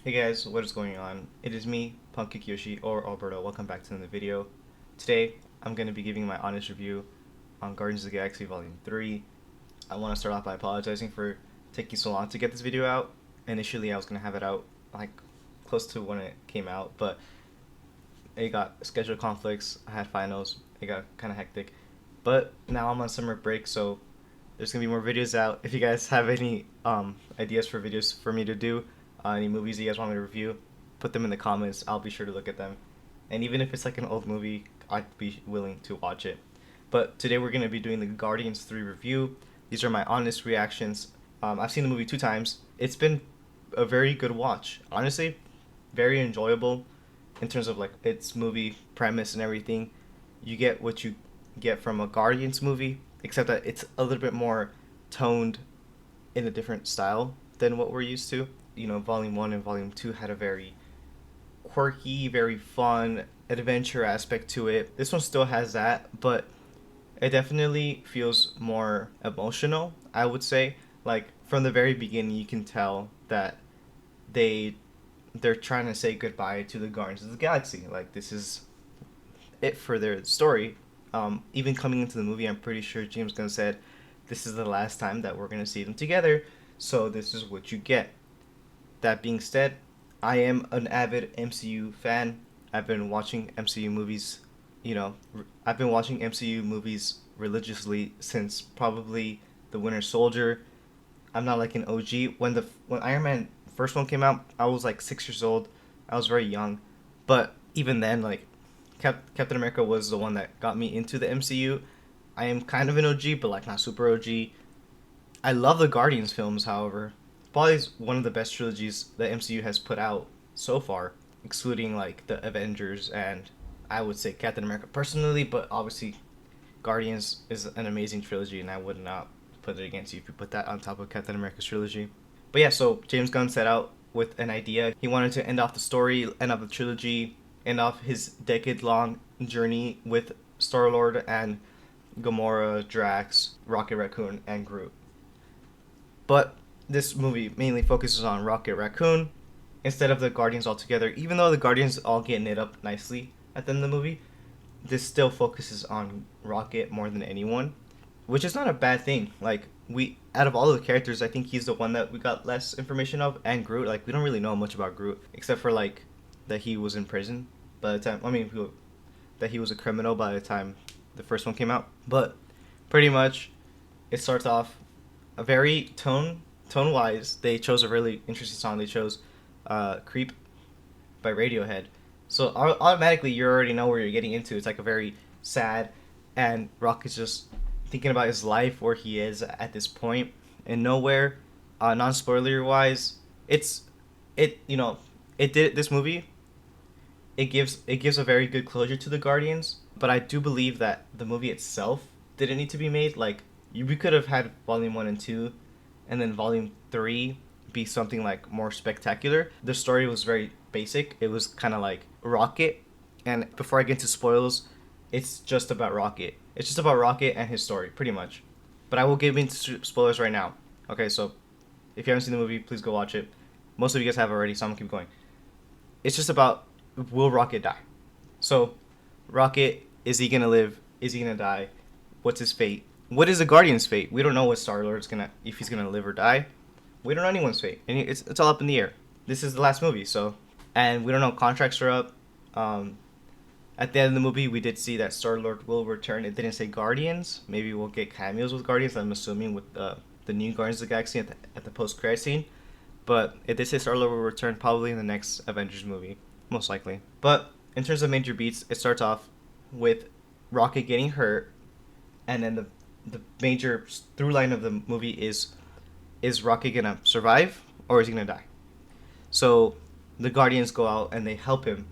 Hey guys, what is going on? It is me, Punk Yoshi, or Alberto. Welcome back to another video. Today, I'm going to be giving my honest review on Guardians of the Galaxy Volume 3. I want to start off by apologizing for taking so long to get this video out. Initially, I was going to have it out like close to when it came out, but it got schedule conflicts. I had finals. It got kind of hectic. But now I'm on summer break, so there's gonna be more videos out. If you guys have any ideas for videos for me to do, any movies you guys want me to review, put them in the comments. I'll be sure to look at them. And even if it's like an old movie, I'd be willing to watch it. But today we're gonna be doing the Guardians 3 review. These are my honest reactions. I've seen the movie 2 times. It's been a very good watch. Honestly, very enjoyable in terms of like its movie premise and everything. You get what you get from a Guardians movie, except that it's a little bit more toned in a different style than what we're used to. You know, Volume 1 and Volume 2 had a very quirky, very fun adventure aspect to it. This one still has that, but it definitely feels more emotional, I would say. Like from the very beginning you can tell that they they're trying to say goodbye to the Guardians of the Galaxy. Like this is it for their story. Even coming into the movie, I'm pretty sure James Gunn said, "This is the last time that we're gonna see them together, so this is what you get." That being said, I am an avid MCU fan. I've been watching MCU movies. I've been watching MCU movies religiously since probably The Winter Soldier. I'm not like an OG. When Iron Man first one came out, I was like 6 years old. I was very young, but even then, like Captain America was the one that got me into the MCU. I am kind of an OG, but like not super OG. I love the Guardians films, however. Probably is one of the best trilogies the MCU has put out so far, excluding like the Avengers and I would say Captain America personally, but obviously Guardians is an amazing trilogy, and I would not put it against you if you put that on top of Captain America's trilogy. But yeah, so James Gunn set out with an idea. He wanted to end off the story, end off the trilogy, end off his decade-long journey with Star-Lord and Gamora, Drax, Rocket Raccoon, and Groot. But this movie mainly focuses on Rocket Raccoon instead of the Guardians altogether. Even though the Guardians all get knit up nicely at the end of the movie, this still focuses on Rocket more than anyone, which is not a bad thing. Like we, out of all of the characters, I think he's the one that we got less information of, and Groot. Like we don't really know much about Groot except for like that he was in prison by the time. That he was a criminal by the time the first one came out. But pretty much, it starts off a very tone wise. They chose a really interesting song. They chose "Creep" by Radiohead. So automatically you already know where you're getting into. It's like a very sad, and Rock is just thinking about his life, where he is at this point, and nowhere. Non spoiler wise, it you know it did this movie. It gives a very good closure to the Guardians, but I do believe that the movie itself didn't need to be made. Like we could have had Volume 1 and 2, and then Volume 3 be something like more spectacular. The story was very basic. It was kind of like Rocket, and before I get into spoilers, it's just about Rocket. It's just about Rocket and his story, pretty much. But I will get into spoilers right now. Okay, so if you haven't seen the movie, please go watch it. Most of you guys have already, so I'm gonna keep going. It's just about, will Rocket die? So, Rocket, is he gonna live? Is he gonna die? What's his fate? What is the Guardian's fate? We don't know what Star Lord's gonna, if he's gonna live or die. We don't know anyone's fate, and it's all up in the air. This is the last movie, so, and we don't know, contracts are up. At the end of the movie, we did see that Star Lord will return. It didn't say Guardians. Maybe we'll get cameos with Guardians. I'm assuming with the new Guardians of the Galaxy at the post credit scene. But it did say Star Lord will return probably in the next Avengers movie, most likely. But in terms of major beats, it starts off with Rocket getting hurt, and then the major through line of the movie is Rocket gonna survive, or is he gonna die? So the Guardians go out and they help him.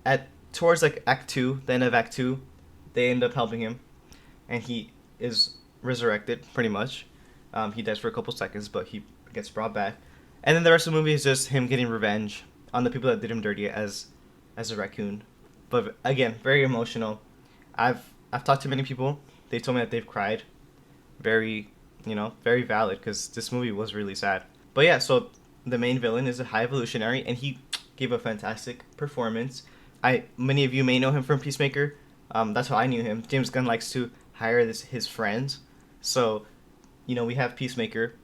At towards like Act 2, the end of Act 2, they end up helping him, and he is resurrected pretty much. He dies for a couple seconds, but he gets brought back. And then the rest of the movie is just him getting revenge on the people that did him dirty as a raccoon. But again, very emotional. I've talked to many people. They told me that they've cried. Very, very valid, because this movie was really sad. But yeah, so the main villain is a high evolutionary, and he gave a fantastic performance. Many of you may know him from Peacemaker. That's how I knew him. James Gunn likes to hire his friends, so we have Peacemaker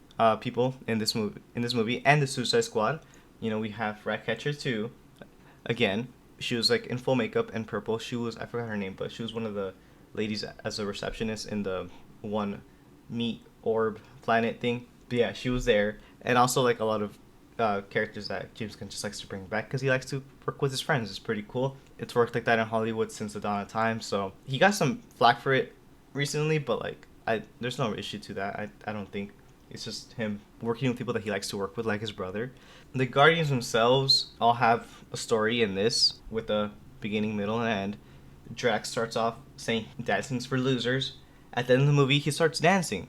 people in this movie, and the Suicide Squad. We have Ratcatcher too. Again, she was like in full makeup and purple. I forgot her name, but she was one of the ladies as a receptionist in the one meat orb planet thing. But yeah, she was there, and also like a lot of characters that James Gunn just likes to bring back because he likes to work with his friends. It's pretty cool. It's worked like that in Hollywood since the dawn of time. So he got some flack for it recently, but like there's no issue to that. I don't think. It's just him working with people that he likes to work with, like his brother. The Guardians themselves all have a story in this with a beginning, middle, and end. Drax starts off saying dancing's for losers. At the end of the movie, he starts dancing.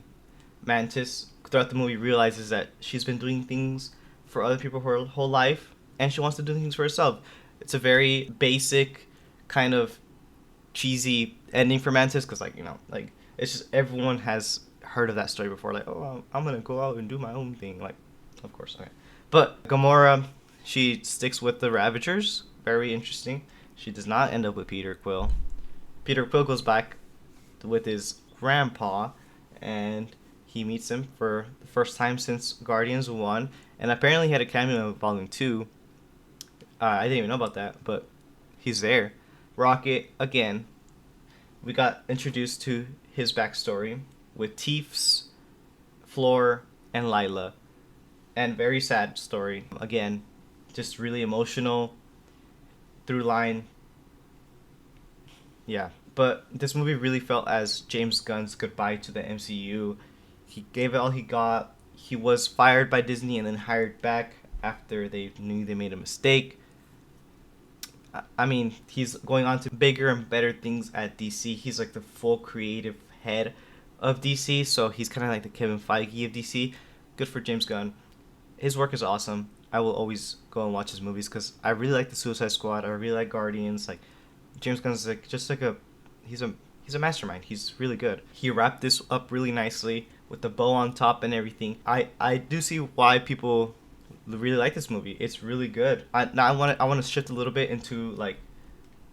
Mantis, throughout the movie, realizes that she's been doing things for other people her whole life, and she wants to do things for herself. It's a very basic, kind of cheesy ending for Mantis, because, like, it's just everyone has heard of that story before. Like, oh, I'm gonna go out and do my own thing. Like, of course, okay. But Gamora, she sticks with the Ravagers. Very interesting. She does not end up with Peter Quill. Peter Quill goes back with his grandpa, and he meets him for the first time since Guardians 1, and apparently he had a cameo in Volume 2. I didn't even know about that, but he's there. Rocket, again, we got introduced to his backstory with Teefs, Floor, and Lila. And very sad story. Again, just really emotional through line. Yeah. But this movie really felt as James Gunn's goodbye to the MCU. He gave it all he got. He was fired by Disney and then hired back after they knew they made a mistake. I mean, he's going on to bigger and better things at DC. He's like the full creative head of DC, so he's kind of like the Kevin Feige of DC. Good for James Gunn. His work is awesome. I will always go and watch his movies because I really like the Suicide Squad. I really like Guardians. Like, James Gunn's like just like he's a mastermind. He's really good. He wrapped this up really nicely with the bow on top and everything. I do see why people really like this movie. It's really good. Now I want to shift a little bit into like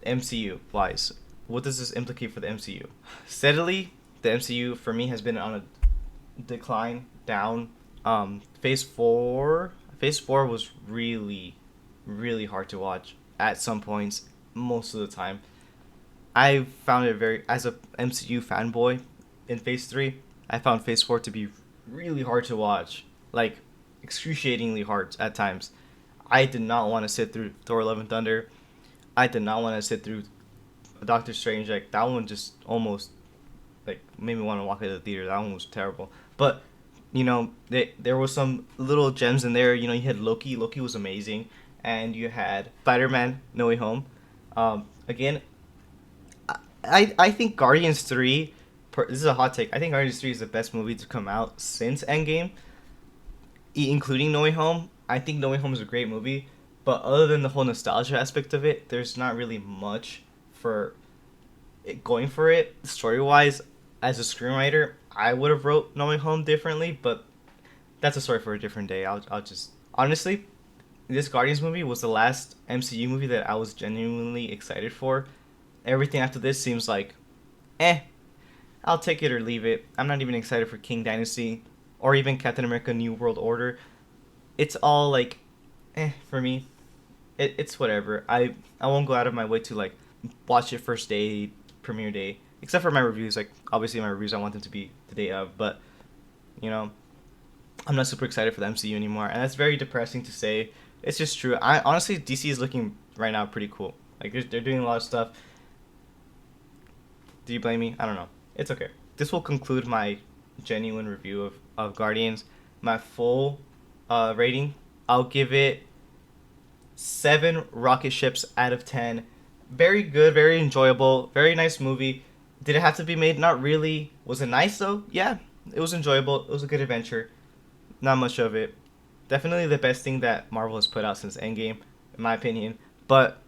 MCU wise. What does this implicate for the MCU? Steadily, the MCU for me has been on a decline down. Phase 4 was really hard to watch at some points, most of the time. I found it as a MCU fanboy in Phase 3, I found Phase 4 to be really hard to watch, like excruciatingly hard at times. I did not want to sit through Thor: Love and Thunder. I did not want to sit through Doctor Strange. Like, that one just almost like made me want to walk out of the theater. That one was terrible. But there was some little gems in there. You had Loki. Loki was amazing, and you had Spider-Man: No Way Home. Again, I think Guardians 3. This is a hot take. I think Guardians 3 is the best movie to come out since Endgame, including No Way Home. I think No Way Home is a great movie, but other than the whole nostalgia aspect of it, there's not really much for it going for it story-wise. As a screenwriter, I would have wrote No Way Home differently, but that's a story for a different day. I'll just honestly, this Guardians movie was the last MCU movie that I was genuinely excited for. Everything after this seems like, I'll take it or leave it. I'm not even excited for King Dynasty or even Captain America: New World Order. It's all like, for me. It's whatever. I won't go out of my way to like watch it first day, premiere day. Except for my reviews, like, obviously my reviews, I want them to be the day of, but, I'm not super excited for the MCU anymore, and that's very depressing to say. It's just true. Honestly, DC is looking right now pretty cool. Like, they're doing a lot of stuff. Do you blame me? I don't know. It's okay. This will conclude my genuine review of Guardians. My full rating, I'll give it 7 rocket ships out of 10. Very good, very enjoyable, very nice movie. Did it have to be made? Not really. Was it nice though? Yeah, it was enjoyable. It was a good adventure. Not much of it. Definitely the best thing that Marvel has put out since Endgame, in my opinion. But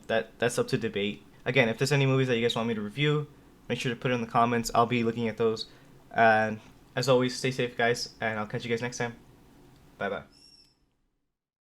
that's up to debate. Again, if there's any movies that you guys want me to review, make sure to put it in the comments. I'll be looking at those. And as always, stay safe, guys, and I'll catch you guys next time. Bye bye.